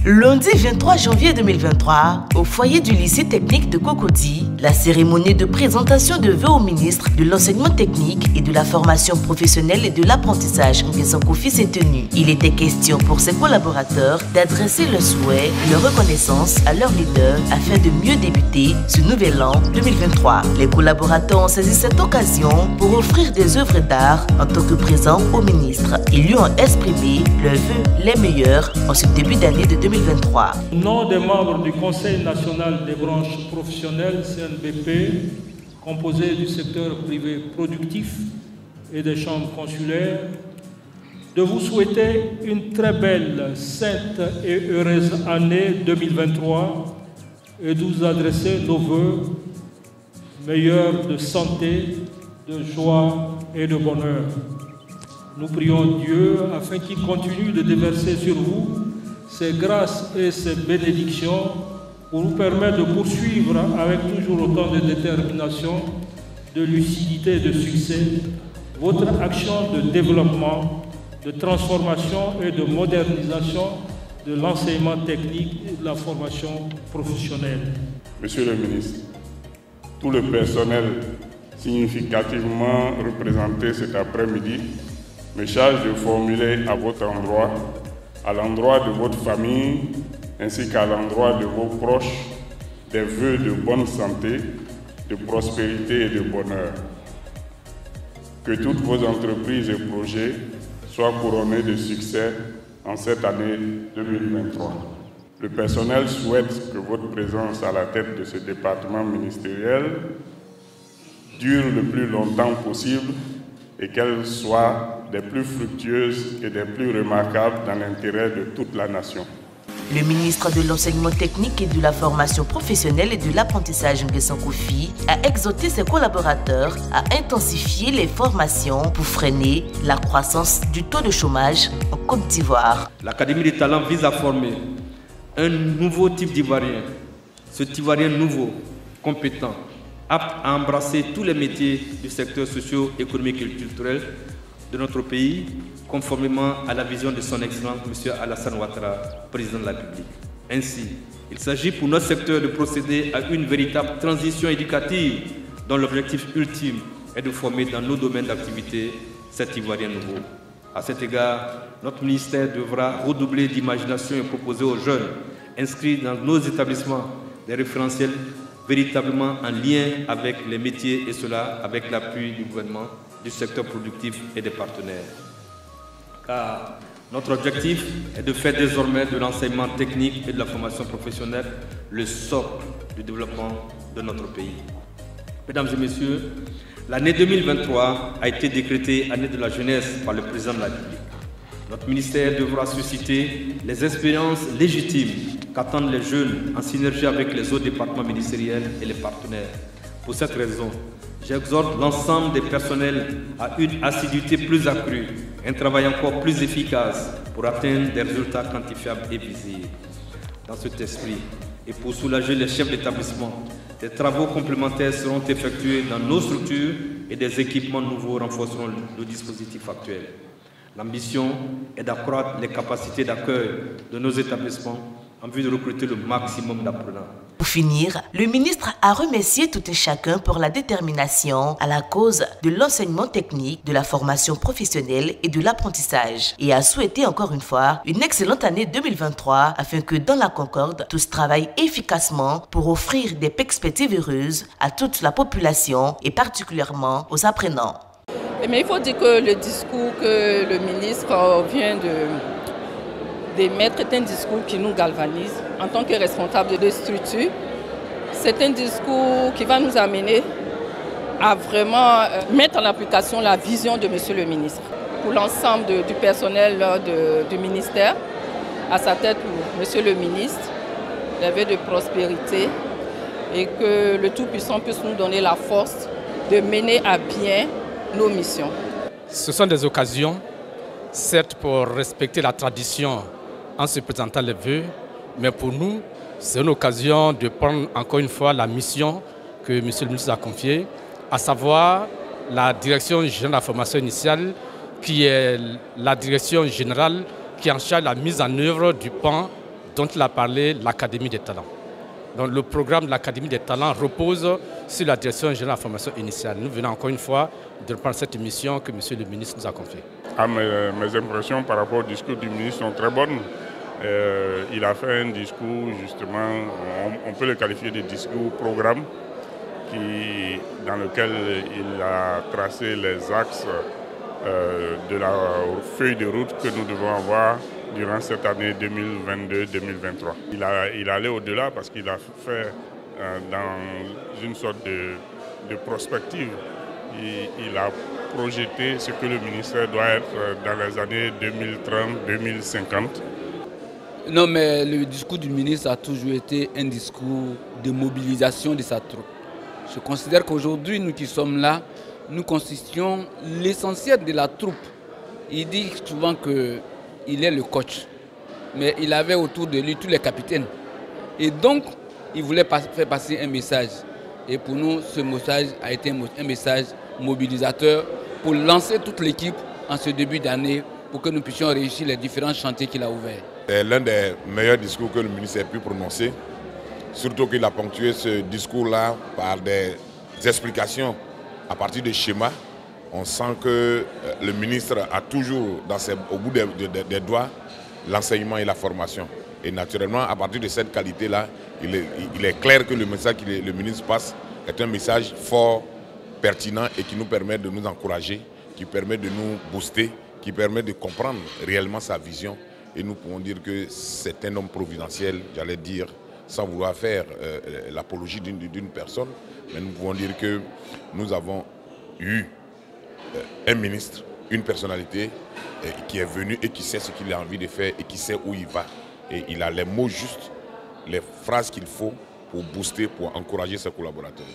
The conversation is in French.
Lundi 23 janvier 2023, au foyer du lycée technique de Cocody, la cérémonie de présentation de vœux au ministre de l'enseignement technique et de la formation professionnelle et de l'apprentissage Nguessan Kofi s'est tenue. Il était question pour ses collaborateurs d'adresser leurs souhaits et leur reconnaissance à leurs leaders afin de mieux débuter ce nouvel an 2023. Les collaborateurs ont saisi cette occasion pour offrir des œuvres d'art en tant que présent au ministre. Ils lui ont exprimé leurs vœux les meilleurs en ce début d'année de 2023. Au nom des membres du Conseil national des branches professionnelles CNBP, composé du secteur privé productif et des chambres consulaires, de vous souhaiter une très belle, sainte et heureuse année 2023 et de vous adresser nos vœux meilleurs de santé, de joie et de bonheur. Nous prions Dieu afin qu'il continue de déverser sur vous ses grâces et ses bénédictions pour vous permettre de poursuivre avec toujours autant de détermination, de lucidité et de succès votre action de développement, de transformation et de modernisation de l'enseignement technique et de la formation professionnelle. Monsieur le ministre, tout le personnel significativement représenté cet après-midi me charge de formuler à votre endroit, à l'endroit de votre famille, ainsi qu'à l'endroit de vos proches, des vœux de bonne santé, de prospérité et de bonheur. Que toutes vos entreprises et projets soient couronnés de succès en cette année 2023. Le personnel souhaite que votre présence à la tête de ce département ministériel dure le plus longtemps possible et qu'elle soit des plus fructueuses et des plus remarquables dans l'intérêt de toute la nation. Le ministre de l'enseignement technique et de la formation professionnelle et de l'apprentissage Nguessan Kofi a exhorté ses collaborateurs à intensifier les formations pour freiner la croissance du taux de chômage en Côte d'Ivoire. L'Académie des talents vise à former un nouveau type d'Ivoirien. Cet Ivoirien nouveau, compétent, apte à embrasser tous les métiers du secteur socio-économique et culturel de notre pays, conformément à la vision de son Excellence M. Alassane Ouattara, président de la République. Ainsi, il s'agit pour notre secteur de procéder à une véritable transition éducative dont l'objectif ultime est de former dans nos domaines d'activité cet Ivoirien nouveau. À cet égard, notre ministère devra redoubler d'imagination et proposer aux jeunes inscrits dans nos établissements des référentiels véritablement en lien avec les métiers et cela avec l'appui du gouvernement, du secteur productif et des partenaires. Car notre objectif est de faire désormais de l'enseignement technique et de la formation professionnelle le socle du développement de notre pays. Mesdames et messieurs, l'année 2023 a été décrétée année de la jeunesse par le président de la République. Notre ministère devra susciter les expériences légitimes qu'attendent les jeunes en synergie avec les autres départements ministériels et les partenaires. Pour cette raison, j'exhorte l'ensemble des personnels à une assiduité plus accrue, un travail encore plus efficace pour atteindre des résultats quantifiables et visibles. Dans cet esprit, et pour soulager les chefs d'établissement, des travaux complémentaires seront effectués dans nos structures et des équipements nouveaux renforceront le dispositif actuel. L'ambition est d'accroître les capacités d'accueil de nos établissements en vue de recruter le maximum d'apprenants. Pour finir, le ministre a remercié tout et chacun pour la détermination à la cause de l'enseignement technique, de la formation professionnelle et de l'apprentissage et a souhaité encore une fois une excellente année 2023 afin que dans la Concorde, tous travaillent efficacement pour offrir des perspectives heureuses à toute la population et particulièrement aux apprenants. Mais il faut dire que le discours que le ministre vient d'émettre est un discours qui nous galvanise en tant que responsable de structure. C'est un discours qui va nous amener à vraiment mettre en application la vision de Monsieur le ministre. Pour l'ensemble du personnel du ministère, à sa tête, Monsieur le ministre, les vœux de prospérité et que le Tout-Puissant puisse nous donner la force de mener à bien nos missions. Ce sont des occasions, certes pour respecter la tradition en se présentant les vœux, mais pour nous, c'est une occasion de prendre encore une fois la mission que M. le ministre a confiée, à savoir la direction générale de la formation initiale, qui est la direction générale qui est en charge de la mise en œuvre du plan dont il a parlé, l'Académie des talents. Donc le programme de l'Académie des talents repose sur la direction générale de la formation initiale. Nous venons encore une fois de reprendre cette mission que M. le ministre nous a confiée. Mes impressions par rapport au discours du ministre sont très bonnes. Il a fait un discours, justement, on peut le qualifier de discours programme, dans lequel il a tracé les axes de la feuille de route que nous devons avoir durant cette année 2022-2023. Il est allé au-delà parce qu'il a fait dans une sorte de prospective. Il a projeté ce que le ministère doit être dans les années 2030-2050. Non, mais le discours du ministre a toujours été un discours de mobilisation de sa troupe. Je considère qu'aujourd'hui, nous qui sommes là, nous constituons l'essentiel de la troupe. Il dit souvent qu'il est le coach, mais il avait autour de lui tous les capitaines. Et donc, il voulait faire passer un message. Et pour nous, ce message a été un message mobilisateur pour lancer toute l'équipe en ce début d'année pour que nous puissions réussir les différents chantiers qu'il a ouverts. C'est l'un des meilleurs discours que le ministre ait pu prononcer, surtout qu'il a ponctué ce discours-là par des explications à partir de schémas. On sent que le ministre a toujours au bout des doigts l'enseignement et la formation. Et naturellement, à partir de cette qualité-là, il est clair que le message que le ministre passe est un message fort, pertinent et qui nous permet de nous encourager, qui permet de nous booster, qui permet de comprendre réellement sa vision. Et nous pouvons dire que c'est un homme providentiel, j'allais dire, sans vouloir faire l'apologie d'une personne, mais nous pouvons dire que nous avons eu un ministre, une personnalité qui est venu et qui sait ce qu'il a envie de faire et qui sait où il va. Et il a les mots justes, les phrases qu'il faut pour booster, pour encourager ses collaborateurs.